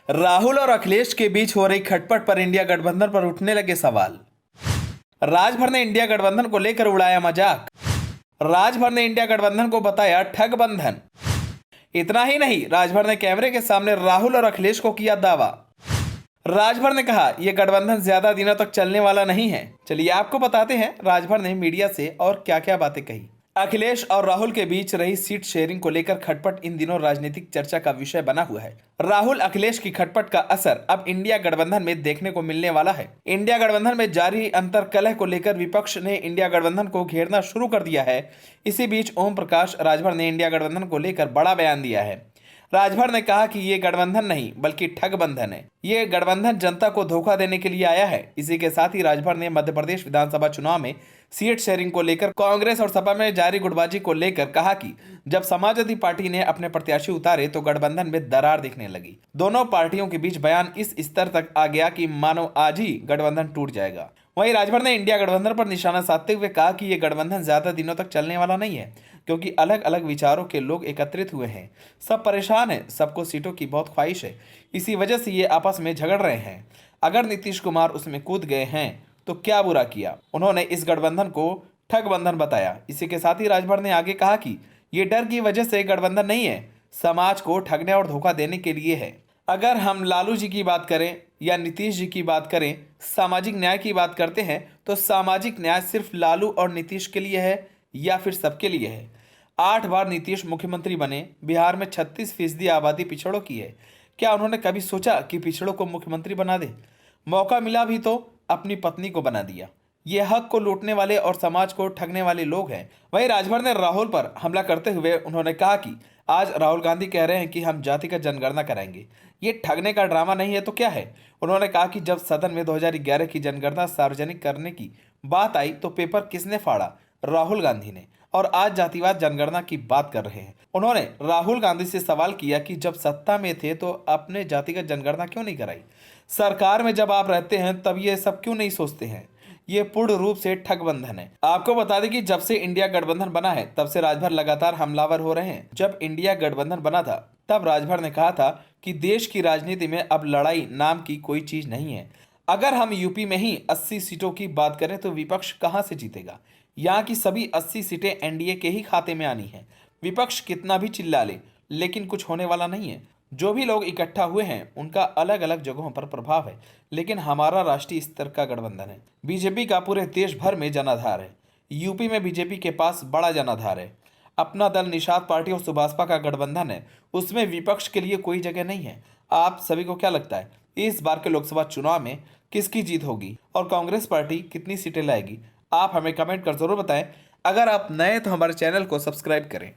राहुल और अखिलेश के बीच हो रही खटपट पर इंडिया गठबंधन पर उठने लगे सवाल। राजभर ने इंडिया गठबंधन को लेकर उड़ाया मजाक। राजभर ने इंडिया गठबंधन को बताया ठग बंधन। इतना ही नहीं, राजभर ने कैमरे के सामने राहुल और अखिलेश को किया दावा। राजभर ने कहा यह गठबंधन ज्यादा दिनों तक चलने वाला नहीं है। चलिए आपको बताते हैं राजभर ने मीडिया से और क्या क्या बातें कही। अखिलेश और राहुल के बीच रही सीट शेयरिंग को लेकर खटपट इन दिनों राजनीतिक चर्चा का विषय बना हुआ है। राहुल अखिलेश की खटपट का असर अब इंडिया गठबंधन में देखने को मिलने वाला है। इंडिया गठबंधन में जारी अंतर्कलह को लेकर विपक्ष ने इंडिया गठबंधन को घेरना शुरू कर दिया है। इसी बीच ओम प्रकाश राजभर ने इंडिया गठबंधन को लेकर बड़ा बयान दिया है। राजभर ने कहा कि ये गठबंधन नहीं बल्कि ठग बंधन है। ये गठबंधन जनता को धोखा देने के लिए आया है। इसी के साथ ही राजभर ने मध्य प्रदेश विधानसभा चुनाव में सीट शेयरिंग को लेकर कांग्रेस और सपा में जारी गुटबाजी को लेकर कहा कि जब समाजवादी पार्टी ने अपने प्रत्याशी उतारे तो गठबंधन में दरार दिखने लगी। दोनों पार्टियों के बीच बयान इस स्तर तक आ गया कि मानो आज ही गठबंधन टूट जाएगा। वहीं राजभर ने इंडिया गठबंधन पर निशाना साधते हुए कहा कि यह गठबंधन ज्यादा दिनों तक चलने वाला नहीं है, क्योंकि अलग अलग विचारों के लोग एकत्रित हुए हैं। सब परेशान हैं, सबको सीटों की बहुत ख्वाहिश है, इसी वजह से ये आपस में झगड़ रहे हैं। अगर नीतीश कुमार उसमें कूद गए हैं तो क्या बुरा किया। उन्होंने इस गठबंधन को ठग बंधन बताया। इसी के साथ ही राजभर ने आगे कहा कि ये डर की वजह से गठबंधन नहीं है, समाज को ठगने और धोखा देने के लिए है। अगर हम लालू जी की बात करें या नीतीश जी की बात करें, सामाजिक न्याय की बात करते हैं तो सामाजिक न्याय सिर्फ लालू और नीतीश के लिए है या फिर सबके लिए है। 8 बार नीतीश मुख्यमंत्री बने, बिहार में 36% आबादी पिछड़ों की है। क्या उन्होंने कभी सोचा कि पिछड़ों को मुख्यमंत्री बना दे? मौका मिला भी तो अपनी पत्नी को बना दिया। ये हक को लूटने वाले और समाज को ठगने वाले लोग हैं। वहीं राजभर ने राहुल पर हमला करते हुए उन्होंने कहा कि आज राहुल गांधी कह रहे हैं कि हम जातिगत जनगणना कराएंगे। ये ठगने का ड्रामा नहीं है तो क्या है। उन्होंने कहा कि जब सदन में 2011 की जनगणना सार्वजनिक करने की बात आई तो पेपर किसने फाड़ा? राहुल गांधी ने। और आज जातिवाद जनगणना की बात कर रहे हैं। उन्होंने राहुल गांधी से सवाल किया कि जब सत्ता में थे तो आपने जातिगत जनगणना क्यों नहीं कराई? सरकार में जब आप रहते हैं तब ये सब क्यों नहीं सोचते हैं? ये पूर्ण रूप से ठग बंधन है। आपको बता दें कि जब से इंडिया गठबंधन बना है तब से राजभर लगातार हमलावर हो रहे हैं। जब इंडिया गठबंधन बना था तब राजभर ने कहा था कि देश की राजनीति में अब लड़ाई नाम की कोई चीज नहीं है। अगर हम यूपी में ही 80 सीटों की बात करें तो विपक्ष कहां से जीतेगा? यहाँ की सभी 80 सीटें एनडीए के ही खाते में आनी है। विपक्ष कितना भी चिल्ला ले लेकिन कुछ होने वाला नहीं है। जो भी लोग इकट्ठा हुए हैं उनका अलग अलग जगहों पर प्रभाव है, लेकिन हमारा राष्ट्रीय स्तर का गठबंधन है। बीजेपी का पूरे देश भर में जनाधार है। यूपी में बीजेपी के पास बड़ा जनाधार है। अपना दल निषाद पार्टी और सुभाषपा का गठबंधन है, उसमें विपक्ष के लिए कोई जगह नहीं है। आप सभी को क्या लगता है इस बार के लोकसभा चुनाव में किसकी जीत होगी और कांग्रेस पार्टी कितनी सीटें लाएगी? आप हमें कमेंट कर जरूर बताएं। अगर आप नए तो हमारे चैनल को सब्सक्राइब करें।